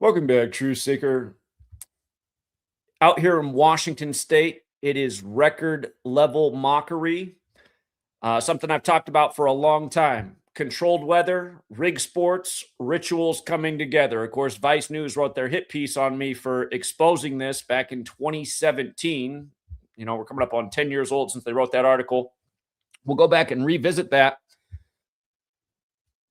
Welcome back, True Seeker. Out here in Washington State, it is record level mockery. Something I've talked about for a long time. Controlled weather, rig sports, rituals coming together. Of course, Vice News wrote their hit piece on me for exposing this back in 2017. You know, we're coming up on 10 years old since they wrote that article. We'll go back and revisit that.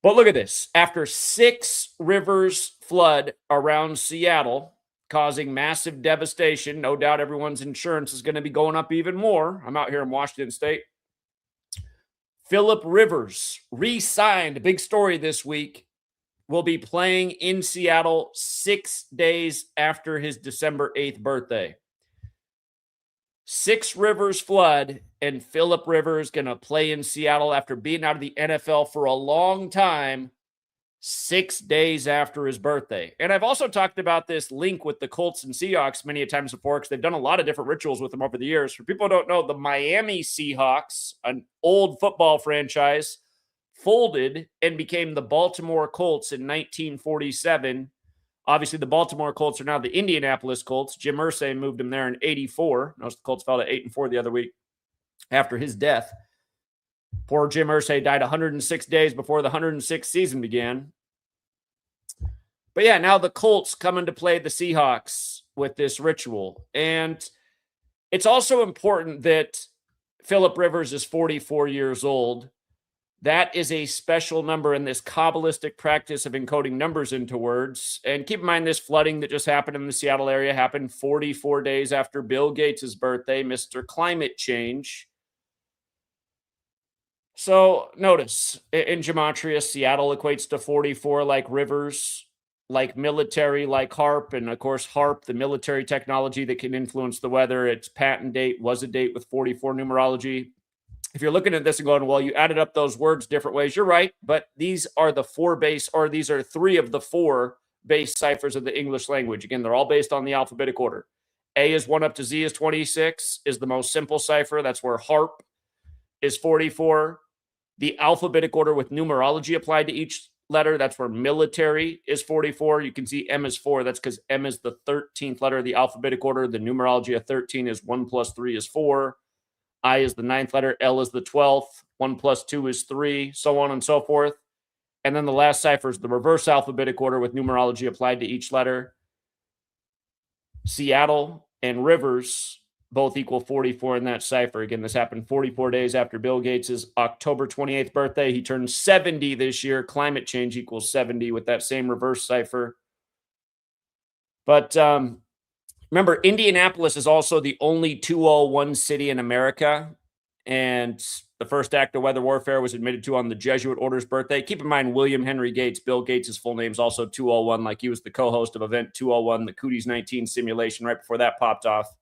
But look at this. After 6 rivers flood around Seattle, causing massive devastation, no doubt everyone's insurance is going to be going up even more. I'm out here in Washington State. Philip Rivers re-signed, big story this week, will be playing in Seattle 6 days after his December 8th birthday. 6 rivers flood, and Philip Rivers going to play in Seattle after being out of the NFL for a long time, 6 days after his birthday. And I've also talked about this link with the Colts and Seahawks many times before because they've done a lot of different rituals with them over the years. For people who don't know, the Miami Seahawks, an old football franchise, folded and became the Baltimore Colts in 1947. Obviously, the Baltimore Colts are now the Indianapolis Colts. Jim Irsay moved them there in 84. Notice the Colts fell to 8-4 the other week after his death. Poor Jim Irsay died 106 days before the 106th season began. But yeah, now the Colts coming to play the Seahawks with this ritual. And it's also important that Philip Rivers is 44 years old. That is a special number in this Kabbalistic practice of encoding numbers into words. And keep in mind, this flooding that just happened in the Seattle area happened 44 days after Bill Gates' birthday, Mr. Climate Change. So notice, in Gematria, Seattle equates to 44 like rivers, like military, like HARP. And of course, HARP, the military technology that can influence the weather, its patent date was a date with 44 numerology. If you're looking at this and going, well, you added up those words different ways, you're right. But these are the 3 of the 4 base ciphers of the English language. Again, they're all based on the alphabetic order. A is 1 up to Z is 26 is the most simple cipher. That's where HARP is 44. The alphabetic order with numerology applied to each letter, that's where military is 44. You can see M is 4. That's because M is the 13th letter of the alphabetic order. The numerology of 13 is 1 plus 3 is 4. I is the 9th letter. L is the 12th. 1 plus 2 is 3, so on and so forth. And then the last cipher is the reverse alphabetic order with numerology applied to each letter. Seattle and Rivers both equal 44 in that cipher. Again, this happened 44 days after Bill Gates' October 28th birthday. He turned 70 this year. Climate change equals 70 with that same reverse cipher. But remember, Indianapolis is also the only 201 city in America. And the first act of weather warfare was admitted to on the Jesuit order's birthday. Keep in mind, William Henry Gates, Bill Gates' full name is also 201, like he was the co-host of Event 201, the Cooties 19 simulation right before that popped off.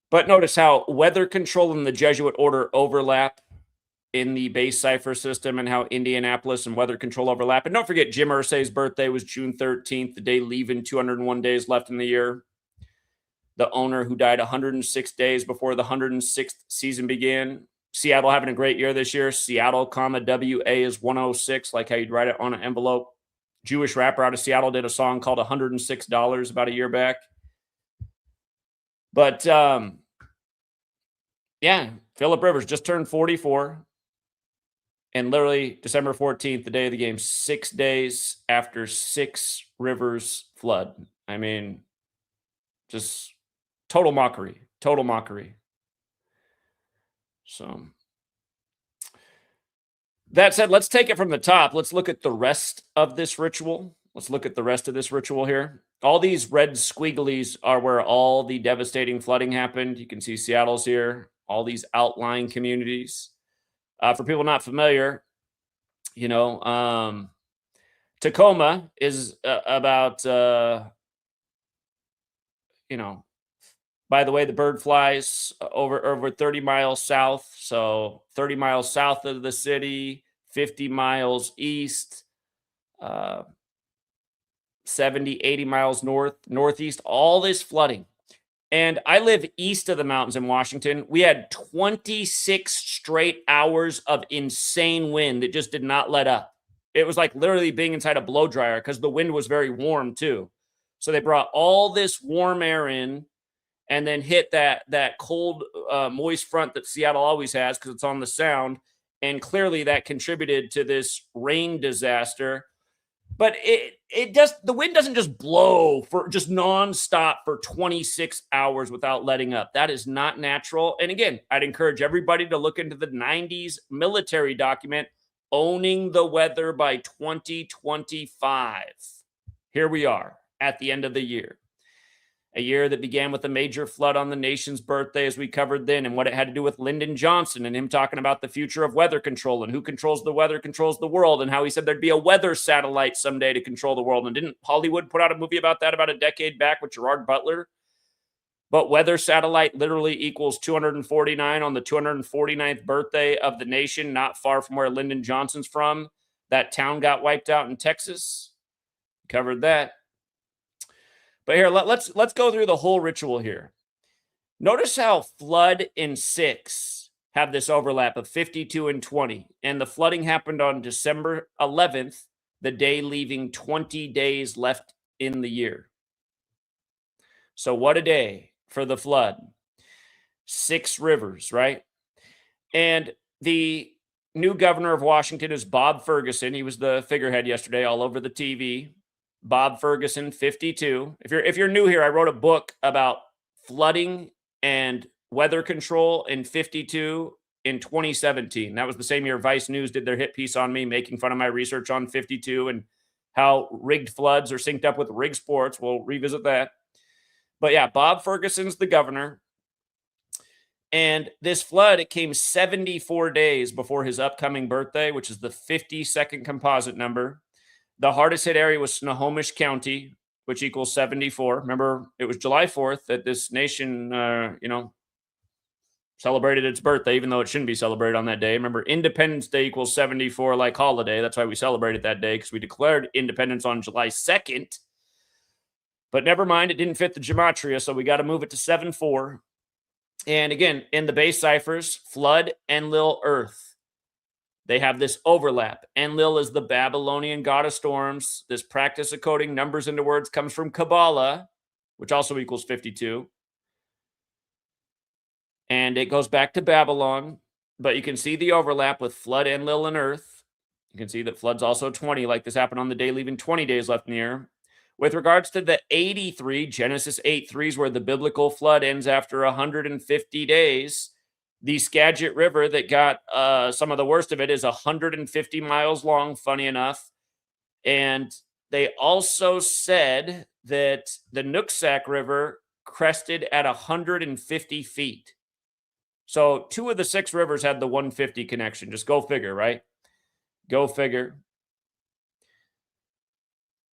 But notice how weather control and the Jesuit order overlap in the base cipher system and how Indianapolis and weather control overlap. And don't forget, Jim Irsay's birthday was June 13th, the day leaving 201 days left in the year. The owner who died 106 days before the 106th season began. Seattle having a great year this year. Seattle, WA is 106, like how you'd write it on an envelope. Jewish rapper out of Seattle did a song called $106 about a year back. But, yeah, Philip Rivers just turned 44. And literally December 14th, the day of the game, 6 days after 6 rivers flood. I mean, just total mockery. Total mockery. So, that said, let's take it from the top. Let's look at the rest of this ritual. Let's look at the rest of this ritual here. All these red squigglies are where all the devastating flooding happened. You can see Seattle's here, all these outlying communities. For people not familiar, you know, Tacoma is about, you know, by the way, the bird flies over 30 miles south. So 30 miles south of the city, 50 miles east, 70, 80 miles northeast, all this flooding. And I live east of the mountains in Washington. We had 26 straight hours of insane wind that just did not let up. It was like literally being inside a blow dryer because the wind was very warm too. So they brought all this warm air in and then hit that cold, moist front that Seattle always has because it's on the sound. And clearly that contributed to this rain disaster. But the wind doesn't just blow for just nonstop for 26 hours without letting up. That is not natural. And again, I'd encourage everybody to look into the 90s military document, Owning the Weather by 2025. Here we are at the end of the year. A year that began with a major flood on the nation's birthday, as we covered then, and what it had to do with Lyndon Johnson and him talking about the future of weather control and who controls the weather controls the world, and how he said there'd be a weather satellite someday to control the world. And didn't Hollywood put out a movie about that about a decade back with Gerard Butler? But weather satellite literally equals 249 on the 249th birthday of the nation, not far from where Lyndon Johnson's from. That town got wiped out in Texas. Covered that. But here, let's go through the whole ritual here. Notice how flood and 6 have this overlap of 52 and 20. And the flooding happened on December 11th, the day leaving 20 days left in the year. So what a day for the flood. 6 rivers, right? And the new governor of Washington is Bob Ferguson. He was the figurehead yesterday all over the TV. Bob Ferguson, 52. If you're new here, I wrote a book about flooding and weather control in 52 in 2017. That was the same year Vice News did their hit piece on me, making fun of my research on 52 and how rigged floods are synced up with rigged sports. We'll revisit that. But yeah, Bob Ferguson's the governor. And this flood, it came 74 days before his upcoming birthday, which is the 52nd composite number. The hardest hit area was Snohomish County, which equals 74. Remember, it was July 4th that this nation, celebrated its birthday, even though it shouldn't be celebrated on that day. Remember, Independence Day equals 74 like holiday. That's why we celebrated that day, because we declared independence on July 2nd. But never mind, it didn't fit the gematria, so we got to move it to 7-4. And again, in the base ciphers, flood, Enlil, earth. They have this overlap. Enlil is the Babylonian god of storms. This practice of coding numbers into words comes from Kabbalah, which also equals 52. And it goes back to Babylon. But you can see the overlap with flood, Enlil, and earth. You can see that flood's also 20, like this happened on the day leaving 20 days left in the year. With regards to the 83, Genesis 8:3 is where the biblical flood ends after 150 days. The Skagit River that got some of the worst of it is 150 miles long, funny enough. And they also said that the Nooksack River crested at 150 feet. So 2 of the 6 rivers had the 150 connection. Just go figure, right? Go figure.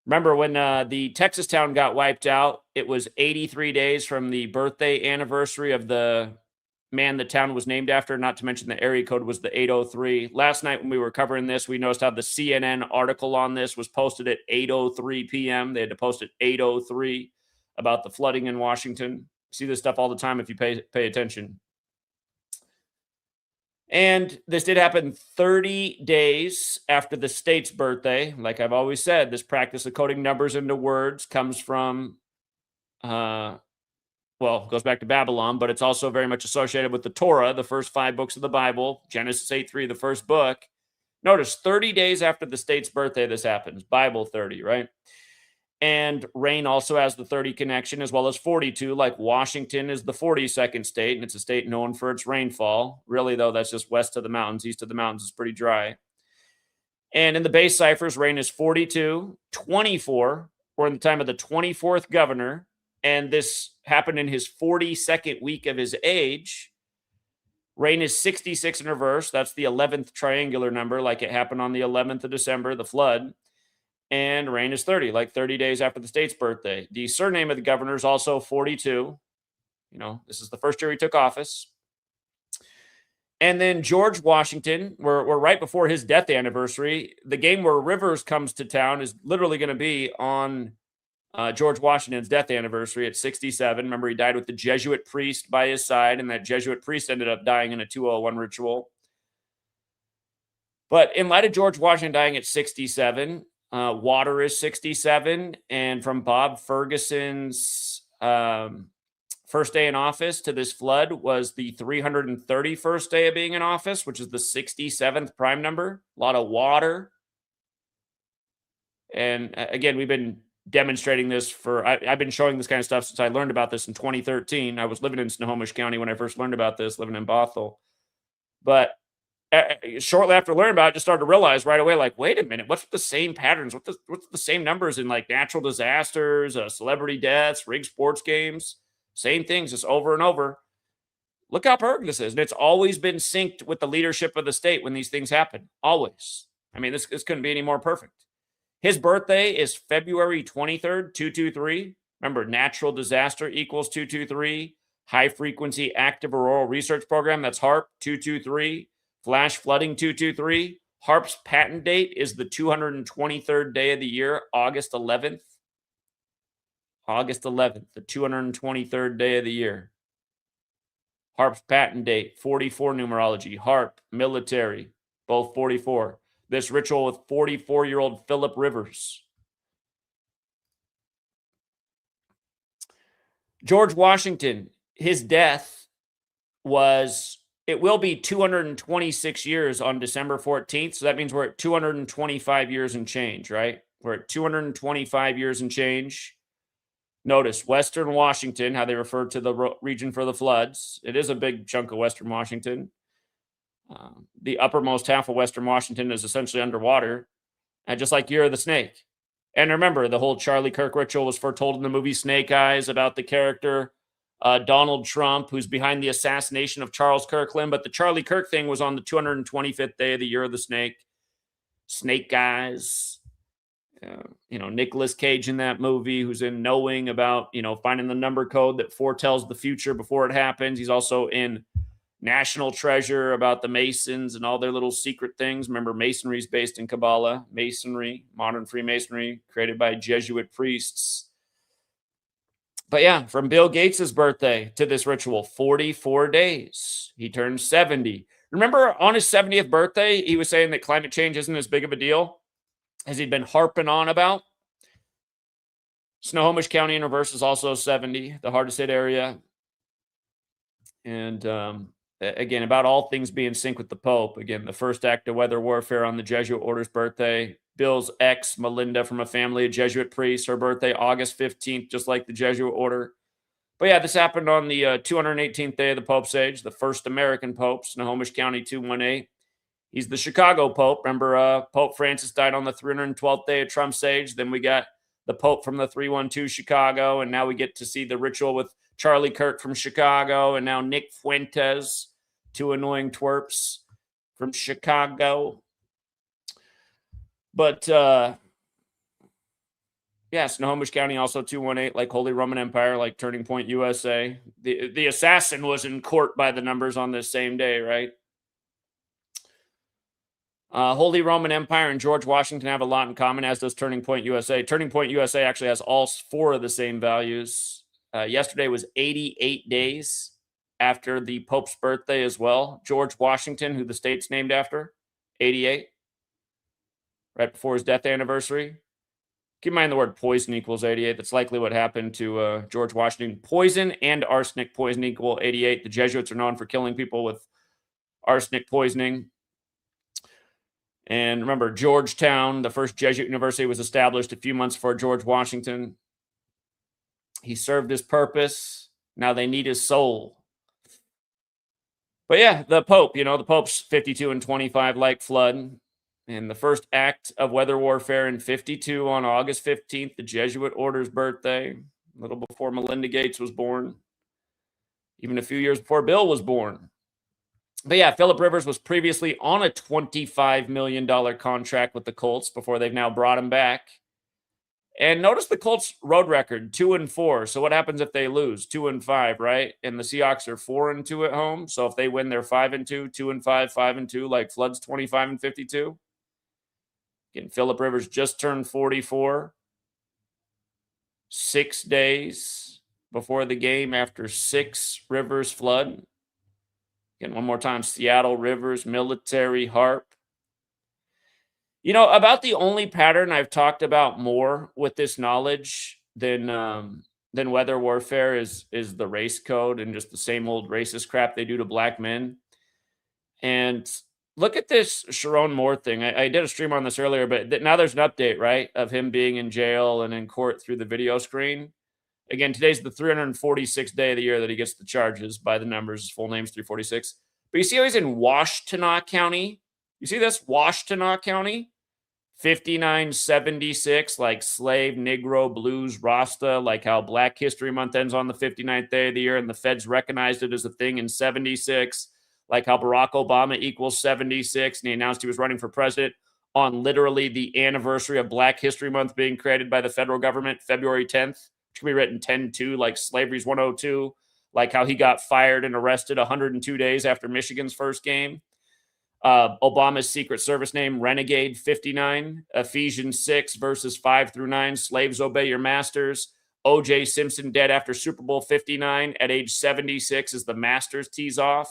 Remember when the Texas town got wiped out, it was 83 days from the birthday anniversary of the man the town was named after, not to mention the area code was the 803. Last night when we were covering this, we noticed how the CNN article on this was posted at 8:03 p.m. They had to post at 8:03 about the flooding in Washington. See this stuff all the time if you pay attention. And this did happen 30 days after the state's birthday. Like I've always said, this practice of coding numbers into words comes from goes back to Babylon, but it's also very much associated with the Torah, the first 5 books of the Bible, Genesis 8:3, the first book. Notice 30 days after the state's birthday, this happens. Bible 30, right? And rain also has the 30 connection, as well as 42, like Washington is the 42nd state, and it's a state known for its rainfall. Really, though, that's just west of the mountains. East of the mountains is pretty dry. And in the base ciphers, rain is 42, 24. We're in the time of the 24th governor, and this happened in his 42nd week of his age. Rain is 66 in reverse. That's the 11th triangular number, like it happened on the 11th of December, the flood. And rain is 30, like 30 days after the state's birthday. The surname of the governor is also 42. This is the first year he took office. And then George Washington, we're right before his death anniversary. The game where Rivers comes to town is literally going to be on George Washington's death anniversary at 67. Remember, he died with the Jesuit priest by his side, and that Jesuit priest ended up dying in a 201 ritual. But in light of George Washington dying at 67, water is 67. And from Bob Ferguson's first day in office to this flood was the 331st day of being in office, which is the 67th prime number. A lot of water. And again, we've been demonstrating this for, I've been showing this kind of stuff since I learned about this in 2013. I was living in Snohomish County when I first learned about this, living in Bothell. But shortly after learning about it, I just started to realize right away, like, wait a minute, what's the same patterns? What's the same numbers in like natural disasters, celebrity deaths, rigged sports games? Same things, just over and over. Look how perfect this is. And it's always been synced with the leadership of the state when these things happen. Always. I mean, this couldn't be any more perfect. His birthday is February 23rd, 223. Remember, natural disaster equals 223. High frequency active auroral research program, that's HARP, 223. Flash flooding, 223. HARP's patent date is the 223rd day of the year, August 11th. August 11th, the 223rd day of the year. HARP's patent date, 44 numerology. HARP, military, both 44. This ritual with 44-year-old Philip Rivers. George Washington, his death was, it will be 226 years on December 14th. So that means we're at 225 years and change, right? We're at 225 years and change. Notice Western Washington, how they refer to the region for the floods. It is a big chunk of Western Washington. The uppermost half of Western Washington is essentially underwater, and just like Year of the Snake. And remember, the whole Charlie Kirk ritual was foretold in the movie Snake Eyes about the character Donald Trump, who's behind the assassination of Charles Kirkland. But the Charlie Kirk thing was on the 225th day of the Year of the Snake. Snake Eyes. Nicolas Cage in that movie, who's in Knowing about, finding the number code that foretells the future before it happens. He's also in National Treasure about the Masons and all their little secret things. Remember, Masonry is based in Kabbalah. Masonry, modern Freemasonry, created by Jesuit priests. But yeah, from Bill Gates' birthday to this ritual, 44 days. He turned 70. Remember, on his 70th birthday, he was saying that climate change isn't as big of a deal as he'd been harping on about. Snohomish County in reverse is also 70, the hardest hit area. And again, about all things being sync with the Pope. Again, the first act of weather warfare on the Jesuit order's birthday. Bill's ex, Melinda, from a family of Jesuit priests, her birthday, August 15th, just like the Jesuit order. But yeah, this happened on the 218th day of the Pope's age, the first American Pope, Snohomish County 218. He's the Chicago Pope. Remember, Pope Francis died on the 312th day of Trump's age. Then we got the Pope from the 312 Chicago, and now we get to see the ritual with Charlie Kirk from Chicago, and now Nick Fuentes, two annoying twerps from Chicago. But yeah, Snohomish County also 218, like Holy Roman Empire, like Turning Point USA. The assassin was in court by the numbers on this same day, right? Holy Roman Empire and George Washington have a lot in common, as does Turning Point USA. Turning Point USA actually has all four of the same values. Yesterday was 88 days after the Pope's birthday as well. George Washington, who the state's named after, 88, right before his death anniversary. Keep in mind the word poison equals 88. That's likely what happened to George Washington. Poison and arsenic poison equal 88. The Jesuits are known for killing people with arsenic poisoning. And remember, Georgetown, the first Jesuit university, was established a few months before George Washington. He served his purpose. Now they need his soul. But yeah, the Pope, the Pope's 52 and 25 like flood. And the first act of weather warfare in 52 on August 15th, the Jesuit order's birthday, a little before Melinda Gates was born, even a few years before Bill was born. But yeah, Philip Rivers was previously on a $25 million contract with the Colts before they've now brought him back. And notice the Colts road record, 2-4. So what happens if they lose? 2-5, right? And the Seahawks are 4-2 at home. So if they win, they're 5-2, 2-5, 5-2, like Flood's 25 and 52. Again, Philip Rivers just turned 44. 6 days before the game after 6 Rivers flood. Again, one more time, Seattle Rivers, military, HARP. About the only pattern I've talked about more with this knowledge than weather warfare is the race code and just the same old racist crap they do to black men. And look at this Sharon Moore thing. I did a stream on this earlier, but now there's an update, right, of him being in jail and in court through the video screen. Again, today's the 346th day of the year that he gets the charges by the numbers. His full name's 346. But you see how he's in Washtenaw County? You see this? Washtenaw County? 5976, like slave, Negro, blues, Rasta, like how Black History Month ends on the 59th day of the year and the feds recognized it as a thing in 76, like how Barack Obama equals 76 and he announced he was running for president on literally the anniversary of Black History Month being created by the federal government, February 10th, which can be written 10-2, like slavery's 102, like how he got fired and arrested 102 days after Michigan's first game. Obama's Secret Service name, Renegade 59, Ephesians 6, verses 5 through 9, slaves obey your masters. O.J. Simpson dead after Super Bowl 59 at age 76 as the Masters tees off.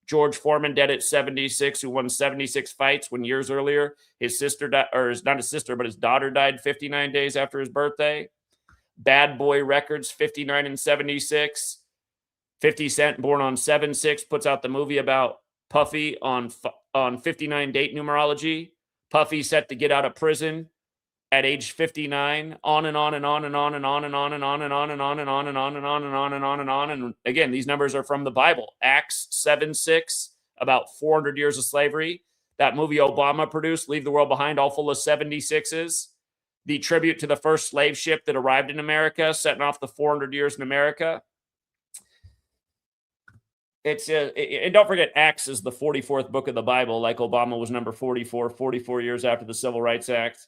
George Foreman dead at 76, who won 76 fights when years earlier his sister, not his sister, but his daughter died 59 days after his birthday. Bad Boy Records 59 and 76. 50 Cent, born on 7-6, puts out the movie about Puffy on 59 date numerology. Puffy set to get out of prison at age 59. On and on and on and on and on and on and on and on and on and on and on and on and on and on and on. And again, these numbers are from the Bible. Acts 7-6, about 400 years of slavery. That movie Obama produced, Leave the World Behind, all full of 76s. The tribute to the first slave ship that arrived in America, setting off the 400 years in America. And don't forget, Acts is the 44th book of the Bible, like Obama was number 44 years after the Civil Rights Act.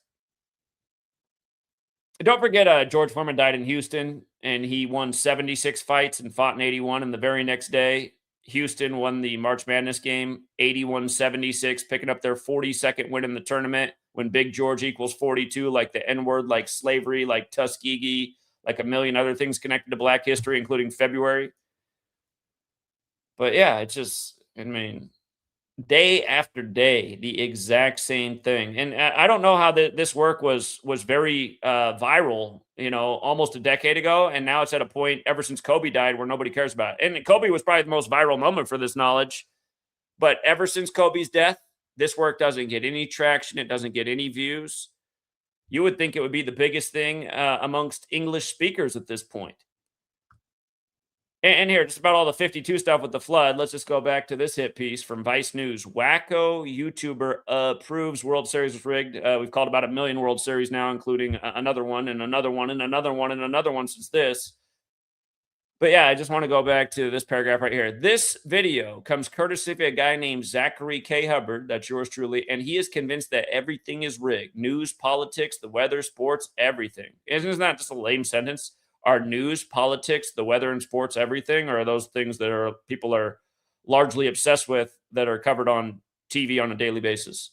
And don't forget, George Foreman died in Houston, and he won 76 fights and fought in 81. And the very next day, Houston won the March Madness game, 81-76, picking up their 42nd win in the tournament when Big George equals 42, like the N-word, like slavery, like Tuskegee, like a million other things connected to Black history, including February. But yeah, it's just, day after day, the exact same thing. And I don't know how this work was very viral, almost a decade ago. And now it's at a point ever since Kobe died where nobody cares about it. And Kobe was probably the most viral moment for this knowledge. But ever since Kobe's death, this work doesn't get any traction. It doesn't get any views. You would think it would be the biggest thing amongst English speakers at this point. And here, just about all the 52 stuff with the flood, let's just go back to this hit piece from Vice News. Wacko YouTuber proves World Series was rigged. We've called about 1 million World Series now, including another one and another one and another one and another one since this. But yeah, I just want to go back to this paragraph right here. This video comes courtesy of a guy named Zachary K. Hubbard, that's yours truly, and he is convinced that everything is rigged. News, politics, the weather, sports, everything. Isn't that just a lame sentence? Are news, politics, the weather, and sports everything? Or are those things that people are largely obsessed with that are covered on TV on a daily basis?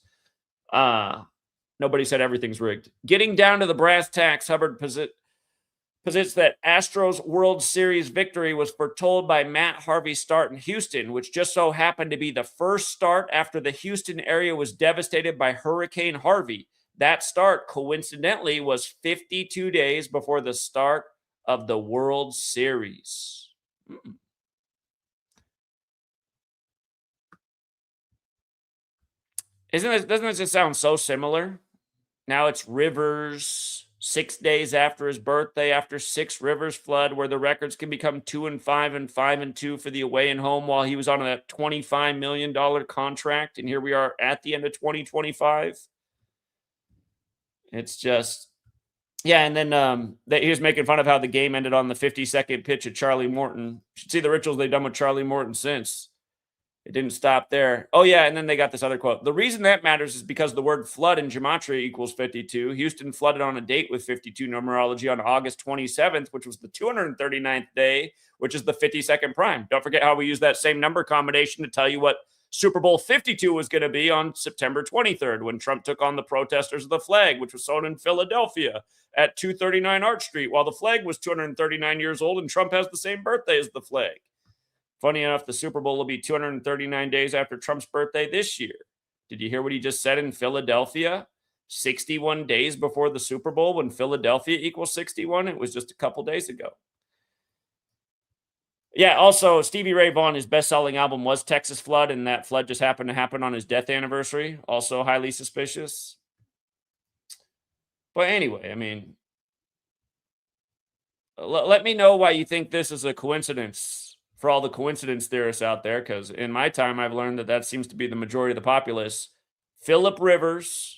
Nobody said everything's rigged. Getting down to the brass tacks, Hubbard posits that Astros World Series victory was foretold by Matt Harvey's start in Houston, which just so happened to be the first start after the Houston area was devastated by Hurricane Harvey. That start, coincidentally, was 52 days before the start of the World Series. Doesn't this just sound so similar? Now it's Rivers 6 days after his birthday, after 6 rivers flood, where the records can become 2-5 and 5-2 for the away and home while he was on a $25 million contract. And here we are at the end of 2025. It's just, yeah, and then he was making fun of how the game ended on the 52nd pitch of Charlie Morton. You should see the rituals they've done with Charlie Morton since. It didn't stop there. Oh, yeah, and then they got this other quote. The reason that matters is because the word flood in Gematria equals 52. Houston flooded on a date with 52 numerology on August 27th, which was the 239th day, which is the 52nd prime. Don't forget how we use that same number combination to tell you what Super Bowl 52 was going to be on September 23rd when Trump took on the protesters of the flag, which was sown in Philadelphia at 239 Arch Street, while the flag was 239 years old and Trump has the same birthday as the flag. Funny enough, the Super Bowl will be 239 days after Trump's birthday this year. Did you hear what he just said in Philadelphia? 61 days before the Super Bowl when Philadelphia equals 61. It was just a couple days ago. Yeah, also, Stevie Ray Vaughan, his best-selling album was Texas Flood, and that flood just happened to happen on his death anniversary. Also highly suspicious. But anyway, I mean, let me know why you think this is a coincidence for all the coincidence theorists out there, because in my time, I've learned that seems to be the majority of the populace. Philip Rivers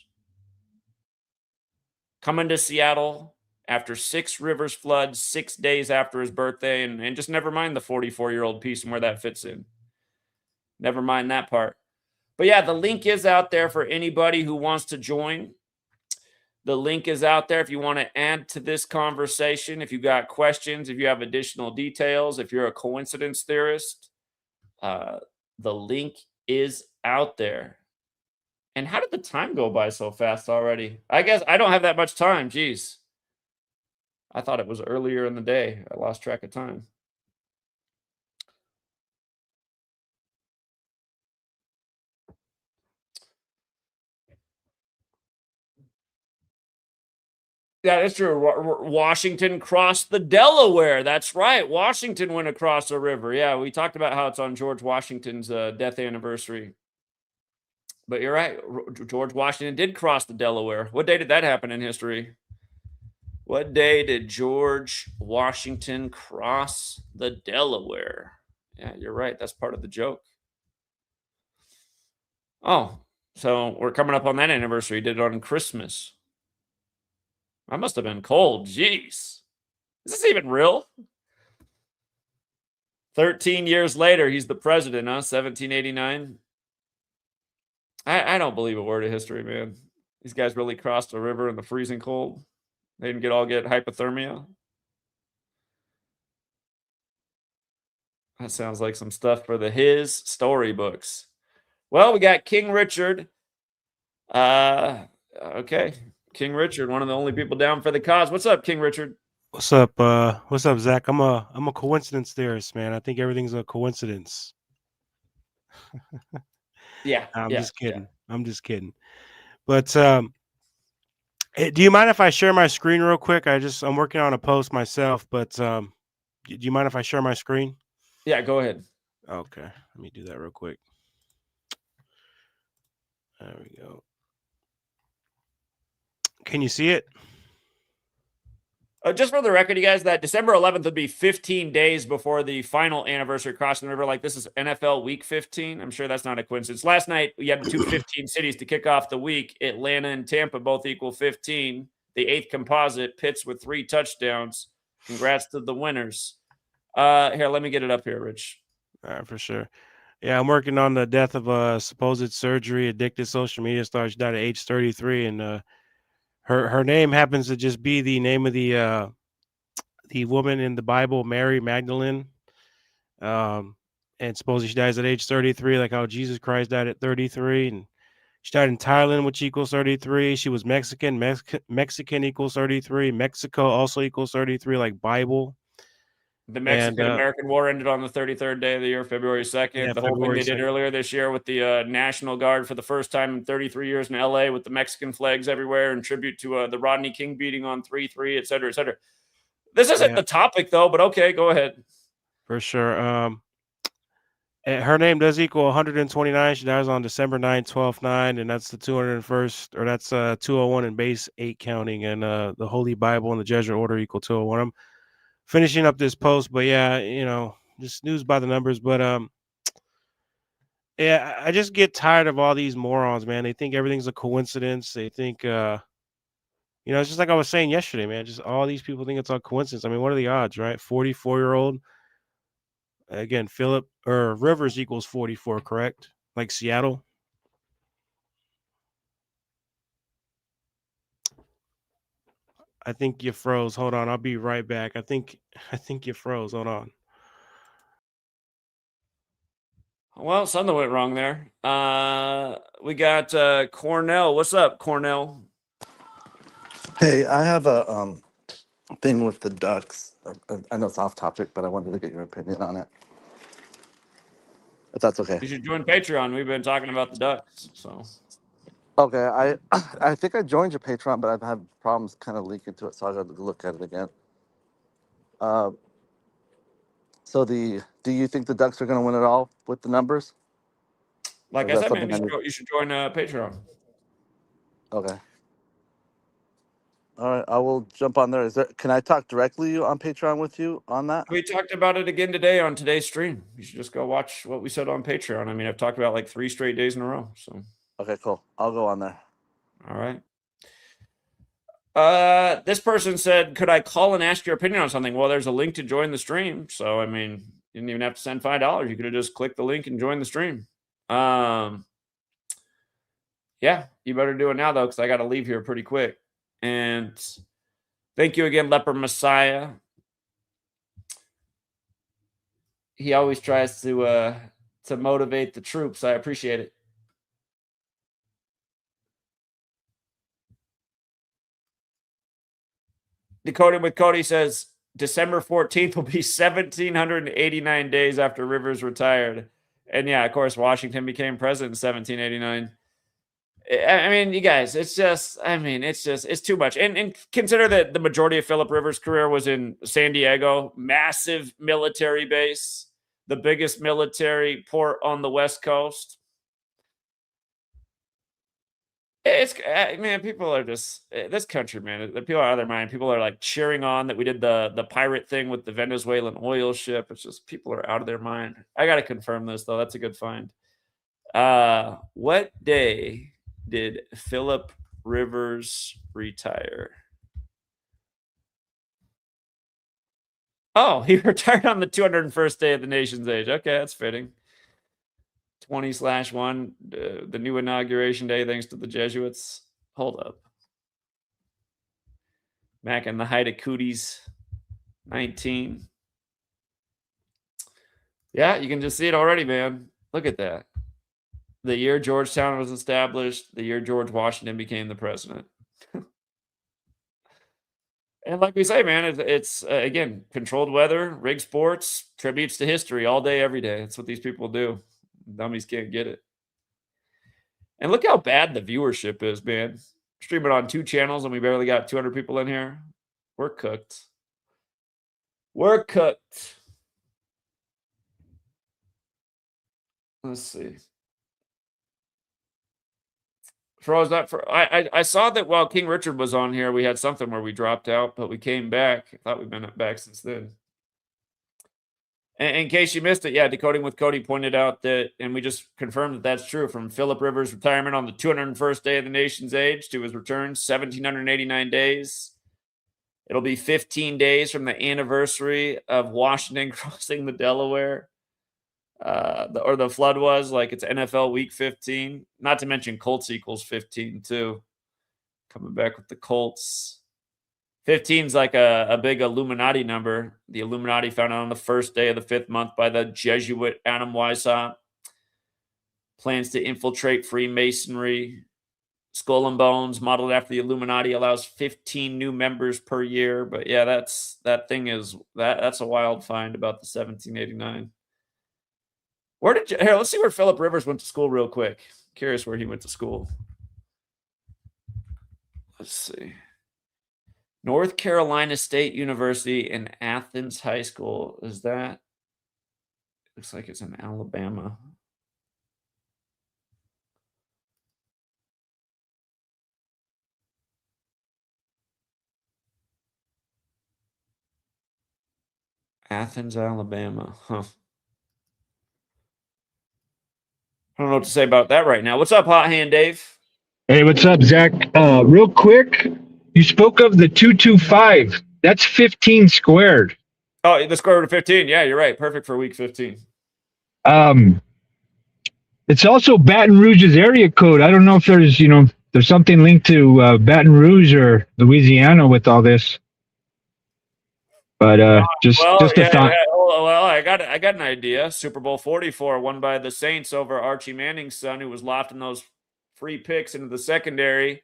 coming to Seattle after 6 rivers flood 6 days after his birthday, and just never mind the 44-year-old piece and where that fits in. Never mind that part. But yeah, the link is out there for anybody who wants to join. The link is out there if you want to add to this conversation, if you got questions, if you have additional details, if you're a coincidence theorist, the link is out there. And how did the time go by so fast already? I guess I don't have that much time. Jeez. I thought it was earlier in the day. I lost track of time. Yeah, that's true. Washington crossed the Delaware. That's right. Washington went across a river. Yeah, we talked about how it's on George Washington's death anniversary. But you're right. George Washington did cross the Delaware. What day did that happen in history? What day did George Washington cross the Delaware? Yeah, you're right. That's part of the joke. Oh, so we're coming up on that anniversary. He did it on Christmas. I must have been cold. Jeez. Is this even real? 13 years later, he's the president, huh? 1789. I don't believe a word of history, man. These guys really crossed a river in the freezing cold. They didn't get hypothermia. That sounds like some stuff for his storybooks. Well, we got King Richard. Okay. King Richard, one of the only people down for the cause. What's up, King Richard? What's up? What's up, Zach? I'm a coincidence theorist, man. I think everything's a coincidence. Yeah. I'm just kidding. I'm just kidding. But do you mind if I share my screen real quick? I'm working on a post myself, but do you mind if I share my screen? Yeah, go ahead. Okay, let me do that real quick. There we go. Can you see it? Just for the record, you guys, that December 11th would be 15 days before the final anniversary crossing the river. Like, this is NFL Week 15. I'm sure that's not a coincidence. Last night, we had the two 15 cities to kick off the week. Atlanta and Tampa both equal 15. The 8th composite, Pitts with 3 touchdowns. Congrats to the winners. Here, let me get it up here, Rich. All right, for sure. Yeah, I'm working on the death of a supposed surgery addicted social media star. She died at age 33, and her name happens to just be the name of the woman in the Bible, Mary Magdalene. And supposedly she dies at age 33, like how Jesus Christ died at 33. And she died in Thailand, which equals 33. She was Mexican. Mexican equals 33. Mexico also equals 33, like Bible. The Mexican-American War ended on the 33rd day of the year, February 2nd. Yeah, the whole February thing they 2nd. did earlier this year with the National Guard for the first time in 33 years in LA with the Mexican flags everywhere in tribute to the Rodney King beating on 3/3, et cetera, et cetera. This isn't the topic, though, but okay, go ahead. For sure. Her name does equal 129. She dies on December 9, 12/9, and that's the 201st, or that's 201 in base 8 counting, and the Holy Bible and the Jesuit order equal 201. I'm finishing up this post, but yeah, just news by the numbers. But yeah, I just get tired of all these morons, man. They think everything's a coincidence. They think, it's just like I was saying yesterday, man. Just all these people think it's all coincidence. I mean, what are the odds, right? 44-year-old. Again, Philip or Rivers equals 44, correct? Like Seattle. I think you froze. Hold on, I'll be right back. I think you froze. Hold on. Well, something went wrong there. We got Cornell. What's up, Cornell? Hey, I have a thing with the ducks. I know it's off topic, but I wanted to get your opinion on it. If that's okay. You should join Patreon. We've been talking about the ducks. So Okay, I think I joined your Patreon, but I've had problems kind of linking to it, so I got to look at it again. So do you think the Ducks are going to win it all with the numbers? Or Like is I that said, man, something I need? you should join Patreon. Okay. All right, I will jump on there. Can I talk directly on Patreon with you on that? We talked about it again today on today's stream. You should just go watch what we said on Patreon. I mean, I've talked about like 3 straight days in a row. So, Okay, cool. I'll go on there. all right. This person said, could I call and ask your opinion on something? Well, there's a link to join the stream. So, I mean, you didn't even have to send $5. You could have just clicked the link and joined the stream. Yeah, you better do it now, though, because I got to leave here pretty quick. And thank you again, Leper Messiah. He always tries to motivate the troops. I appreciate it. Decoding with Cody says December 14th will be 1,789 days after Rivers retired. And yeah, of course, Washington became president in 1789. I mean, you guys, it's too much. And consider that the majority of Philip Rivers' career was in San Diego, massive military base, the biggest military port on the West Coast. It's man, people are just this country, man. The people are out of their mind. People are like cheering on that we did the pirate thing with the Venezuelan oil ship. It's just people are out of their mind. I got to confirm this though. That's a good find. What day did Philip Rivers retire? Oh, he retired on the 201st day of the nation's age. Okay, that's fitting. 20/1, the new inauguration day, thanks to the Jesuits. Hold up. Back in the height of cooties, 19. Yeah, you can just see it already, man. Look at that. The year Georgetown was established, the year George Washington became the president. And like we say, man, it's again, controlled weather, rigged sports, tributes to history all day, every day. That's what these people do. Dummies can't get it. And look how bad the viewership is, man. Stream it on 2 channels and we barely got 200 people in here. We're cooked. We're cooked. Let's see. I saw that while King Richard was on here, we had something where we dropped out, but we came back. I thought we've been back since then. And in case you missed it, yeah, Decoding with Cody pointed out that, and we just confirmed that that's true, from Philip Rivers' retirement on the 201st day of the nation's age to his return, 1,789 days. It'll be 15 days from the anniversary of Washington crossing the Delaware. The flood was, like, it's NFL week 15. Not to mention Colts equals 15 too. Coming back with the Colts. 15 is like a big Illuminati number. The Illuminati founded on the first day of the 5th month by the Jesuit Adam Weishaupt. Plans to infiltrate Freemasonry. Skull and Bones, modeled after the Illuminati, allows 15 new members per year. But yeah, that's a wild find about the 1789. Let's see where Philip Rivers went to school real quick. Curious where he went to school. Let's see. North Carolina State University and Athens High School. Is that? Looks like it's in Alabama. Athens, Alabama. Huh. I don't know what to say about that right now. What's up, Hot Hand Dave? Hey, what's up, Zach? Real quick, you spoke of the 225. That's 15 squared. Oh, the square root of 15. Yeah, you're right. Perfect for week 15. It's also Baton Rouge's area code. I don't know if there's something linked to Baton Rouge or Louisiana with all this. But just a thought. Well, I got an idea. Super Bowl 44 won by the Saints over Archie Manning's son, who was lofting those free picks into the secondary,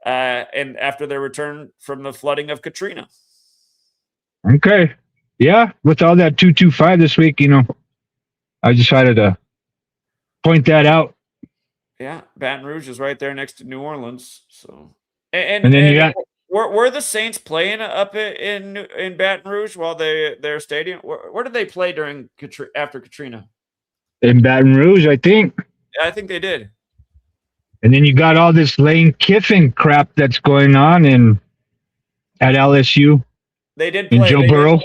and after their return from the flooding of Katrina. Okay, yeah, with all that 225 this week, I just tried to point that out. Yeah, Baton Rouge is right there next to New Orleans. So, And then you got were the Saints playing up in Baton Rouge while their stadium? Where did they play during after Katrina? in Baton Rouge, I think. I think they did. And then you got all this Lane Kiffin crap that's going on at LSU. They did And play. Joe Burrow.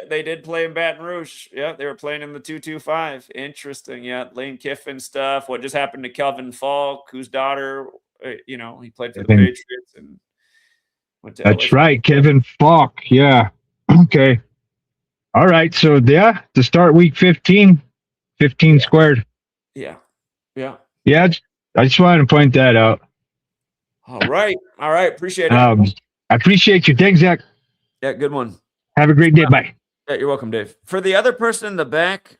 They did play in Baton Rouge. Yeah, they were playing in the 225. Interesting. Yeah, Lane Kiffin stuff. What just happened to Kelvin Falk, whose daughter, he played for the Patriots and went to That's LSU. right, Kevin Falk. Yeah. Okay. All right. So yeah, to start week 15 squared. Yeah. Yeah. Yeah. I just wanted to point that out. All right. Appreciate it. I appreciate you. Thanks, Zach. Yeah, good one. Have a great day. Bye. Yeah, you're welcome, Dave. For the other person in the back,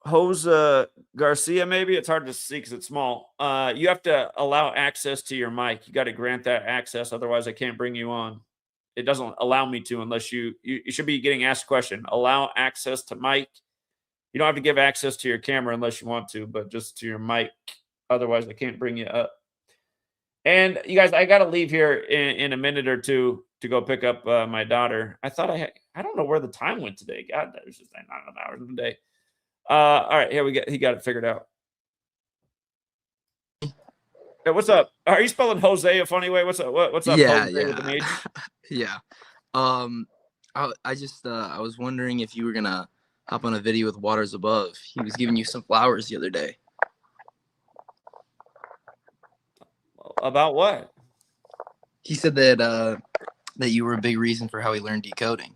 Jose Garcia, maybe it's hard to see because it's small. You have to allow access to your mic. You got to grant that access, otherwise I can't bring you on. It doesn't allow me to unless you should be getting asked a question. Allow access to mic. You don't have to give access to your camera unless you want to, but just to your mic. Otherwise, I can't bring you up. And you guys, I got to leave here in a minute or two to go pick up my daughter. I thought I don't know where the time went today. God, there's just not enough hours in the day. All right, here he got it figured out. Hey, what's up? Are you spelling Jose a funny way? What's up? What's up? Yeah, Jose with an H? yeah. I just I was wondering if you were gonna hop on a video with Waters Above. He was giving you some flowers the other day. About what? He said that you were a big reason for how he learned decoding.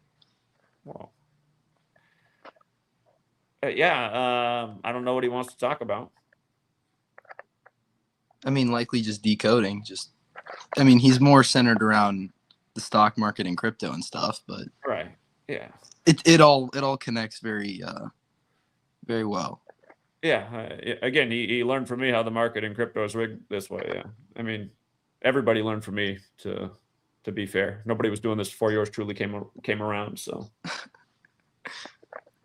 Well, yeah. I don't know what he wants to talk about. I mean, likely just decoding. He's more centered around the stock market and crypto and stuff, but right. Yeah. It all connects very very well. Yeah. Again, he learned from me how the market and crypto is rigged this way. Yeah. I mean, everybody learned from me to be fair. Nobody was doing this before yours truly came around. So.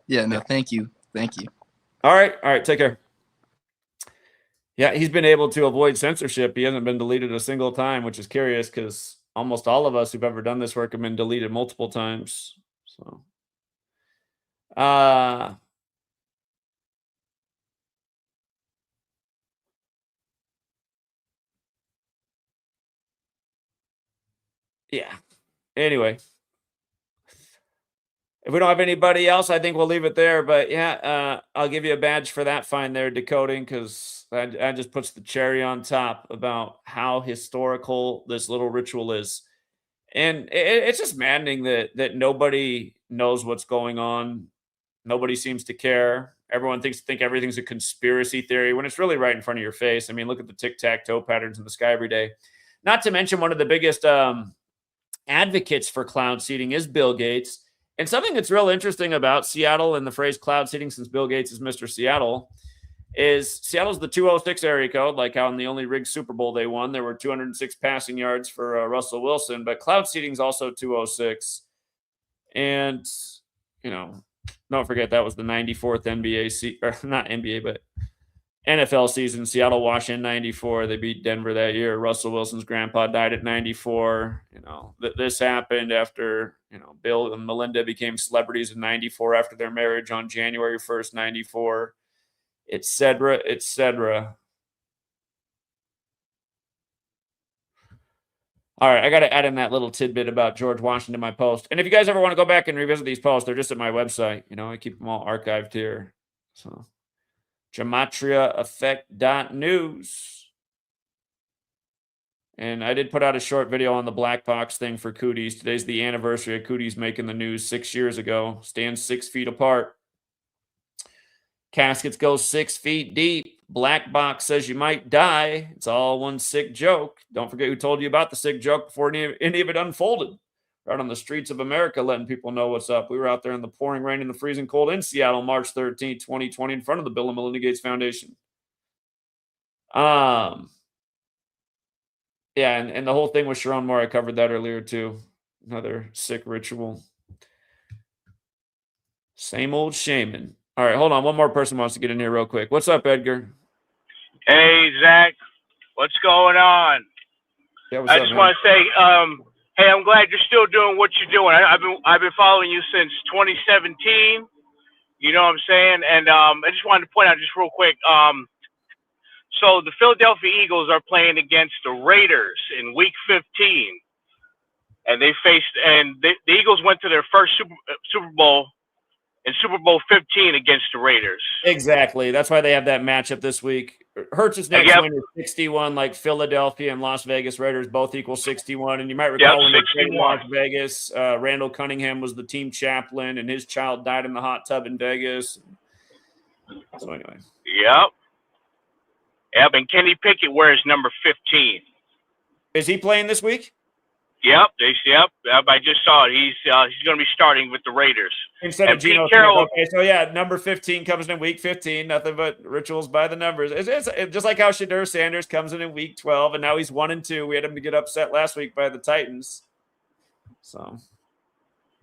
Yeah. No. Thank you. All right. Take care. Yeah, he's been able to avoid censorship. He hasn't been deleted a single time, which is curious because almost all of us who've ever done this work have been deleted multiple times. So, yeah. Anyway, if we don't have anybody else, I think we'll leave it there. But yeah, I'll give you a badge for that fine there, decoding, because that just puts the cherry on top about how historical this little ritual is. And it's just maddening that nobody knows what's going on. Nobody seems to care. Everyone think everything's a conspiracy theory when it's really right in front of your face. I mean, look at the tic-tac-toe patterns in the sky every day. Not to mention one of the biggest advocates for cloud seeding is Bill Gates. And something that's real interesting about Seattle and the phrase cloud seeding, since Bill Gates is Mr. Seattle, is Seattle's the 206 area code, like how in the only rigged Super Bowl they won, there were 206 passing yards for Russell Wilson, but cloud seeding is also 206. And, don't forget that was the 94th NBA or not NBA, but NFL season. Seattle, Washington, 94. They beat Denver that year. Russell Wilson's grandpa died at 94. This happened after, Bill and Melinda became celebrities in 94 after their marriage on January 1st, 94. Et cetera, et cetera. All right, I got to add in that little tidbit about George Washington in my post. And if you guys ever want to go back and revisit these posts, they're just at my website. I keep them all archived here. So, GematriaEffect.News. And I did put out a short video on the black box thing for cooties. Today's the anniversary of cooties making the news 6 years ago. Stand 6 feet apart. Caskets go 6 feet deep. Black box says you might die. It's all one sick joke. Don't forget who told you about the sick joke before any of it unfolded. Right on the streets of America, letting people know what's up. We were out there in the pouring rain and the freezing cold in Seattle, March 13th, 2020, in front of the Bill and Melinda Gates Foundation. Yeah, and the whole thing with Sharon Moore, I covered that earlier too. Another sick ritual. Same old shaman. All right, hold on. One more person wants to get in here real quick. What's up, Edgar? Hey, Zach. What's going on? Yeah, what's I up, just man? want to say, hey, I'm glad you're still doing what you're doing. I've been following you since 2017. You know what I'm saying? And I just wanted to point out just real quick. So the Philadelphia Eagles are playing against the Raiders in Week 15, and the Eagles went to their first Super Bowl in Super Bowl 15 against the Raiders. Exactly. That's why they have that matchup this week. Hurts' next Yep. win is 61, like Philadelphia and Las Vegas Raiders both equal 61. And you might recall when they played in 61. Las Vegas, Randall Cunningham was the team chaplain, and his child died in the hot tub in Vegas. So anyway. Yep, and Kenny Pickett wears number 15. Is he playing this week? Yep. I just saw it. He's going to be starting with the Raiders. Instead and of Geno Pete Carroll. Okay, so yeah, number 15 comes in week 15. Nothing but rituals by the numbers. It's just like how Shadur Sanders comes in week 12, and now he's 1-2. We had him to get upset last week by the Titans. So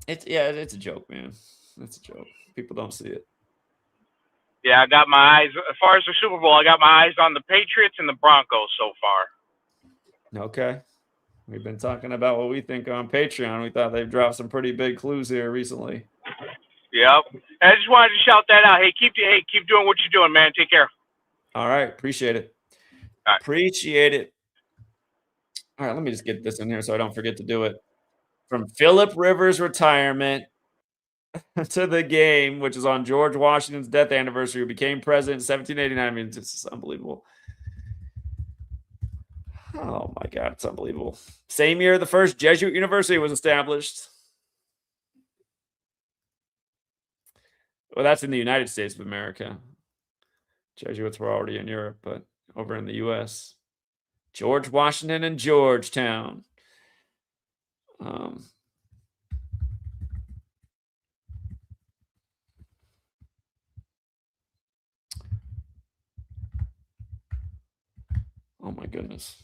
it's a joke, man. It's a joke. People don't see it. Yeah, I got my eyes. As far as the Super Bowl, I got my eyes on the Patriots and the Broncos so far. Okay. We've been talking about what we think on Patreon. We thought they've dropped some pretty big clues here recently. Yep. I just wanted to shout that out. Hey, keep doing what you're doing, man. Take care. All right. Appreciate it. All right. Appreciate it. All right. Let me just get this in here so I don't forget to do it. From Philip Rivers' retirement to the game, which is on George Washington's death anniversary, who became president in 1789. I mean, it's just unbelievable. Oh, my God. It's unbelievable. Same year the first Jesuit university was established. Well, that's in the United States of America. Jesuits were already in Europe, but over in the U.S. George Washington and Georgetown. Oh, my goodness.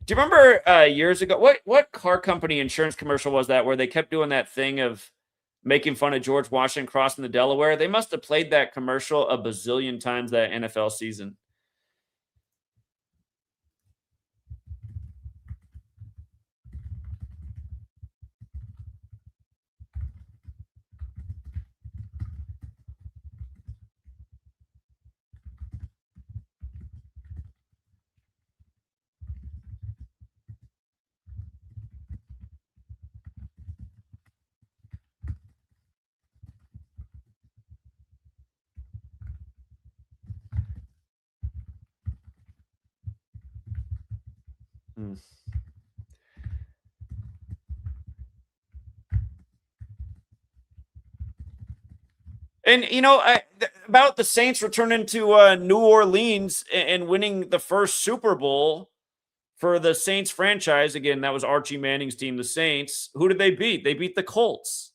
Do you remember years ago, what car company insurance commercial was that where they kept doing that thing of making fun of George Washington crossing the Delaware? They must have played that commercial a bazillion times that NFL season. And, you know, about the Saints returning to New Orleans and winning the first Super Bowl for the Saints franchise. Again, that was Archie Manning's team, the Saints. Who did they beat? They beat the Colts.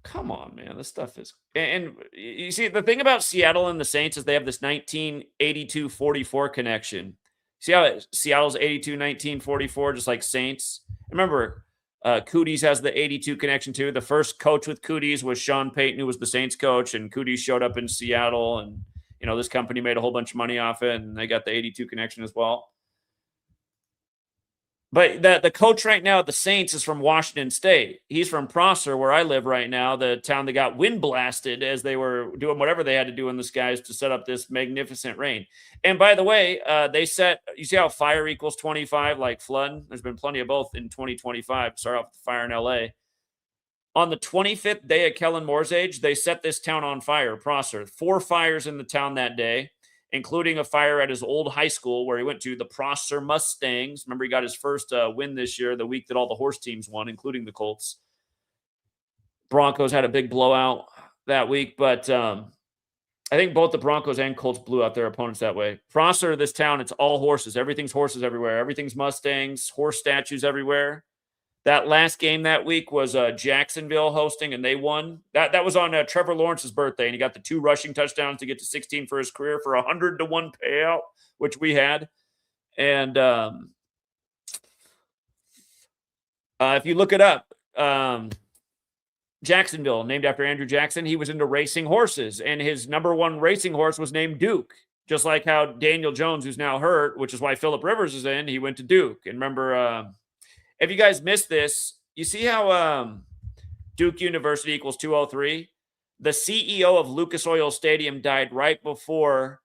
Come on, man. This stuff is... And you see, the thing about Seattle and the Saints is they have this 1982-44 connection. See how Seattle's 82-19-44, just like Saints? Remember... Cooties has the 82 connection too. The first coach with Cooties was Sean Payton, who was the Saints coach, and Cooties showed up in Seattle, and you know this company made a whole bunch of money off it, and they got the 82 connection as well. But the coach right now at the Saints is from Washington State. He's from Prosser, where I live right now, the town that got wind blasted as they were doing whatever they had to do in the skies to set up this magnificent rain. And by the way, they set, you see how fire equals 25, like flood? There's been plenty of both in 2025. Start off with the fire in LA. On the 25th day of Kellen Moore's age, they set this town on fire, Prosser. 4 fires in the town that day, including a fire at his old high school where he went to, the Prosser Mustangs. Remember, he got his first win this year, the week that all the horse teams won, including the Colts. Broncos had a big blowout that week, but I think both the Broncos and Colts blew out their opponents that way. Prosser, this town, it's all horses. Everything's horses everywhere. Everything's Mustangs, horse statues everywhere. That last game that week was Jacksonville hosting, and they won. That was on Trevor Lawrence's birthday, and he got the 2 rushing touchdowns to get to 16 for his career for a 100-to-1 payout, which we had. And if you look it up, Jacksonville, named after Andrew Jackson. He was into racing horses, and his number one racing horse was named Duke. Just like how Daniel Jones, who's now hurt, which is why Phillip Rivers is in, he went to Duke. And remember, if you guys missed this, you see how Duke University equals 203? The CEO of Lucas Oil Stadium died right before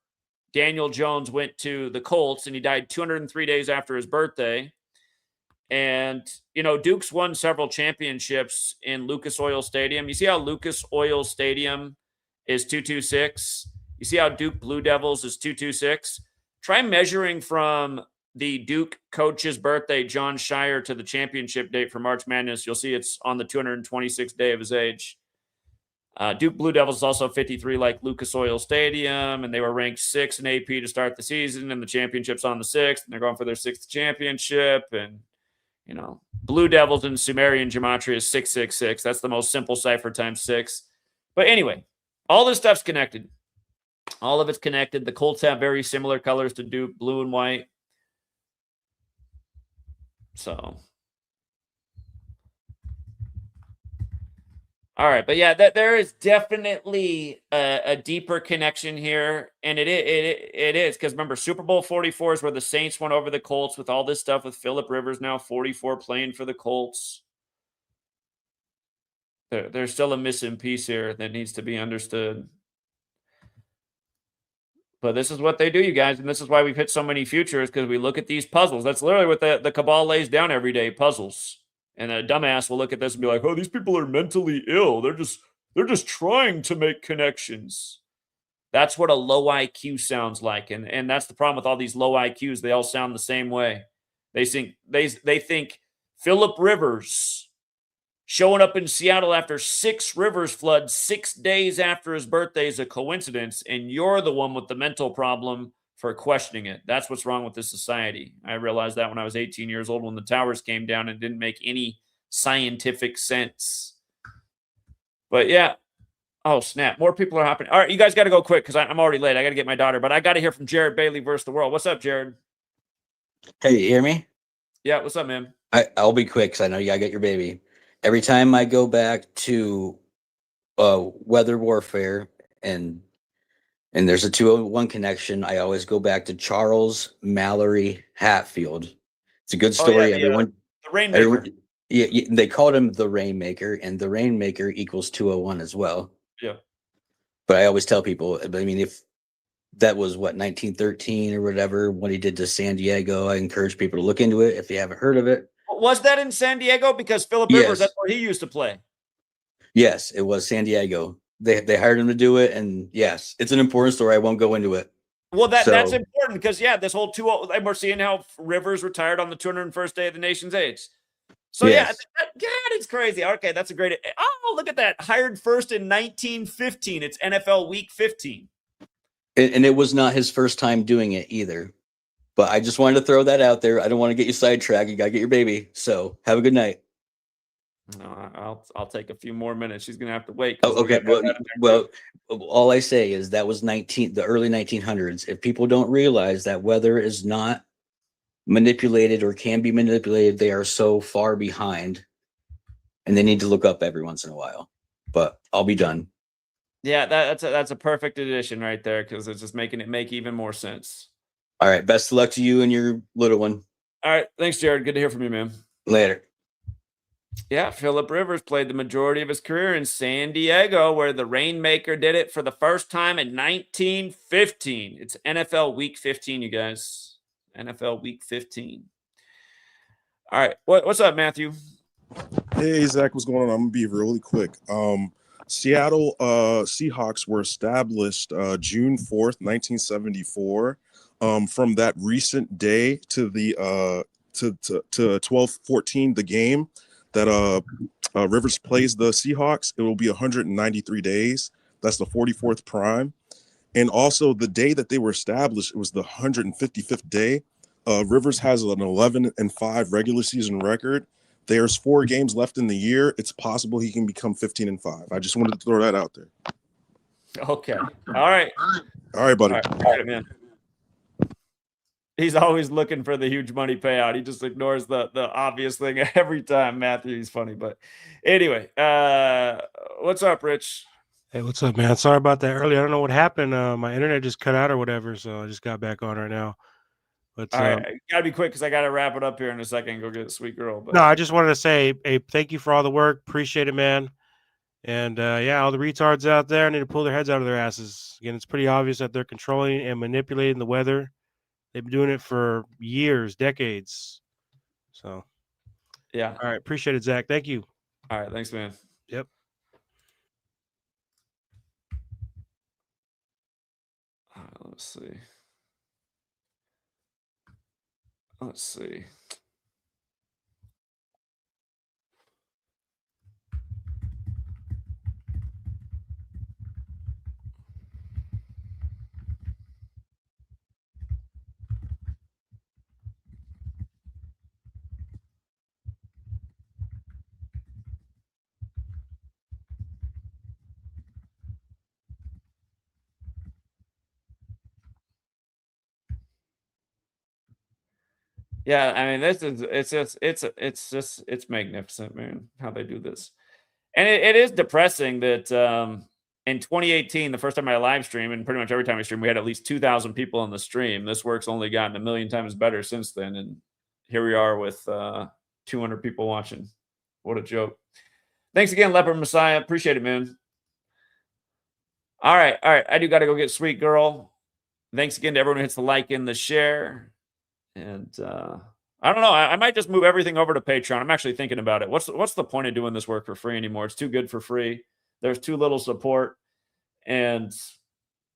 Daniel Jones went to the Colts, and he died 203 days after his birthday. And, you know, Duke's won several championships in Lucas Oil Stadium. You see how Lucas Oil Stadium is 226? You see how Duke Blue Devils is 226? Try measuring from the Duke coach's birthday, John Shire, to the championship date for March Madness. You'll see it's on the 226th day of his age. Duke Blue Devils is also 53 like Lucas Oil Stadium, and they were ranked 6th in AP to start the season, and the championship's on the 6th, and they're going for their 6th championship. And, you know, Blue Devils in Sumerian gematria is 666. That's the most simple cipher times 6. But anyway, all this stuff's connected. All of it's connected. The Colts have very similar colors to Duke, blue and white. So, all right, but yeah, there is definitely a deeper connection here, and it is because remember, Super Bowl 44 is where the Saints went over the Colts with all this stuff with Phillip Rivers now 44 playing for the Colts. There's still a missing piece here that needs to be understood. But this is what they do, you guys, and this is why we've hit so many futures, because we look at these puzzles. That's literally what the cabal lays down every day, puzzles. And a dumbass will look at this and be like, oh, these people are mentally ill. They're just trying to make connections. That's what a low IQ sounds like. And that's the problem with all these low IQs. They all sound the same way. They think Phillip Rivers showing up in Seattle after 6 rivers floods 6 days after his birthday is a coincidence, and you're the one with the mental problem for questioning it. That's what's wrong with this society. I realized that when I was 18 years old when the towers came down and it didn't make any scientific sense. But yeah. Oh, snap. More people are hopping. All right, you guys got to go quick because I'm already late. I got to get my daughter. But I got to hear from Jared Bailey versus the world. What's up, Jared? Hey, you hear me? Yeah, what's up, man? I'll be quick because I know you gotta get your baby. Every time I go back to weather warfare and there's a 201 connection, I always go back to Charles Mallory Hatfield. It's a good story. The Rainmaker. Yeah, they called him the Rainmaker, and the Rainmaker equals 201 as well. Yeah. But I always tell people, I mean, if that was 1913 or whatever, what he did to San Diego, I encourage people to look into it if you haven't heard of it. Was that in San Diego? Because Phillip Rivers, that's where he used to play. Yes, it was San Diego. They hired him to do it, and yes, it's an important story. I won't go into it. Well, that's important because this whole and we're seeing how Rivers retired on the 201st day of the nation's age. So God, it's crazy. Okay, that's a great. Oh, look at that! Hired first in 1915. It's NFL Week 15. And it was not his first time doing it either. But I just wanted to throw that out there. I don't want to get you sidetracked. You got to get your baby. So have a good night. No, I'll take a few more minutes. She's going to have to wait. Oh, okay. Well, all I say is that was the early 1900s. If people don't realize that weather is not manipulated or can be manipulated, they are so far behind, and they need to look up every once in a while. But I'll be done. Yeah, that's a perfect addition right there because it's just making it make even more sense. All right. Best of luck to you and your little one. All right. Thanks, Jared. Good to hear from you, man. Later. Yeah, Phillip Rivers played the majority of his career in San Diego, where the Rainmaker did it for the first time in 1915. It's NFL Week 15, you guys. NFL Week 15. All right. What's up, Matthew? Hey, Zach. What's going on? I'm going to be really quick. Seattle Seahawks were established June 4th, 1974. From that recent day to the to 12-14, the game that Rivers plays the Seahawks, it will be 193 days. That's the 44th prime. And also the day that they were established, it was the 155th day. Rivers has an 11-5 regular season record. There's 4 games left in the year. It's possible he can become 15-5. I just wanted to throw that out there. Okay. All right. All right, buddy. All right, man. He's always looking for the huge money payout. He just ignores the obvious thing every time. Matthew, he's funny. But anyway, what's up, Rich? Hey, what's up, man? Sorry about that earlier. I don't know what happened. My internet just cut out or whatever, so I just got back on right now. But All right, I gotta be quick because I gotta wrap it up here in a second and go get a sweet girl. But no, I just wanted to say, hey, thank you for all the work. Appreciate it, man. And yeah, all the retards out there need to pull their heads out of their asses. Again, it's pretty obvious that they're controlling and manipulating the weather. They've been doing it for years, decades. So, yeah. all right, appreciate it, Zach. Thank you. All right, thanks, man. Yep. All right, let's see. Let's see. Yeah, I mean, this is it's magnificent, man, how they do this. And it is depressing that in 2018, the first time I live stream, and pretty much every time I stream, we had at least 2,000 people on the stream. This work's only gotten a million times better since then. And here we are with 200 people watching. What a joke. Thanks again, Leopard Messiah. Appreciate it, man. All right. I do got to go get sweet girl. Thanks again to everyone who hits the like and the share. And I don't know. I might just move everything over to Patreon. I'm actually thinking about it. What's the point of doing this work for free anymore? It's too good for free. There's too little support, and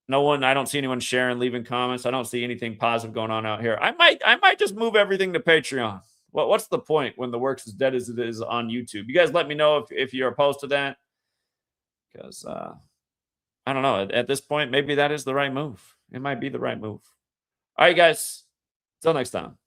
I don't see anyone sharing, leaving comments. I don't see anything positive going on out here. I might just move everything to Patreon. What's the point when the work's as dead as it is on YouTube? You guys let me know if you're opposed to that, because I don't know. At this point, maybe that is the right move. It might be the right move. All right, guys. Till next time.